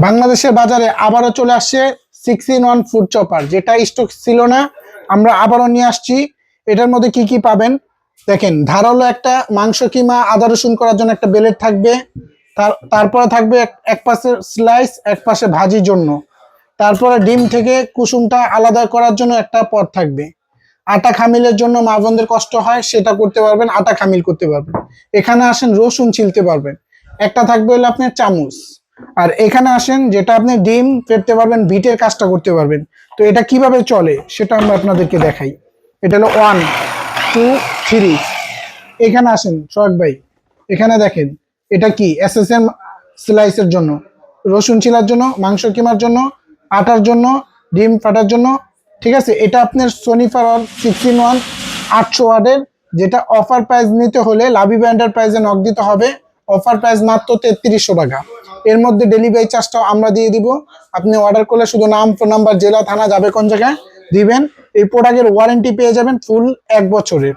বাংলাদেশের বাজারে আবারও চলে আসছে 6-in-1 ফুড চপার, যেটা স্টক ছিল না, আমরা আবারও নিয়ে আসছি। এটার মধ্যে কি কি পাবেন দেখেন। ধারালো একটা মাংস কিমা আদা রসুন করার জন্য একটা ব্লেড থাকবে, তারপরে থাকবে এক পাশে স্লাইস, এক পাশে ভাজির জন্য। তারপরে ডিম থেকে কুসুমটা আলাদা করার জন্য একটা পট থাকবে। আটা খামিলের জন্য মা বোনদের কষ্ট হয়, সেটা করতে পারবেন, আটা খামিল করতে পারবেন। এখানে আসেন রসুন ছিলতে পারবেন। একটা থাকবে হলো আপনার চামচ। আর এখানে আসেন যেটা আপনি ডিম ফেটতে পারবেন, বিটের কাজটা করতে পারবেন। তো এটা কিভাবে চলে সেটা আমরা আপনাদেরকে দেখাই। এটা হলো 1 2 3। এখানে আসেন সোহাগ ভাই, এখানে দেখেন এটা কি এসএসএম স্লাইসের জন্য, রসুন ছিলার জন্য, মাংস কিমার জন্য, আটার জন্য, ডিম ফাটার জন্য। ঠিক আছে, এটা আপনার সোনিফার 6-in-1 800 ওয়াটের, যেটা অফার প্রাইস নিতে হলে লাভি ব্র্যান্ডের প্রাইসে নক দিতে হবে। অফার প্রাইস মাত্র 3300 টাকা। এর মধ্যে ডেলিভারি চার্জটাও আমরা দিয়ে দিব। আপনি অর্ডার করলে শুধু নাম, ফোন নাম্বার, জেলা, থানা, যাবে কোন জায়গায় দিবেন। এই প্রোডাক্টের ওয়ারেন্টি পেয়ে যাবেন ফুল 1 বছরের।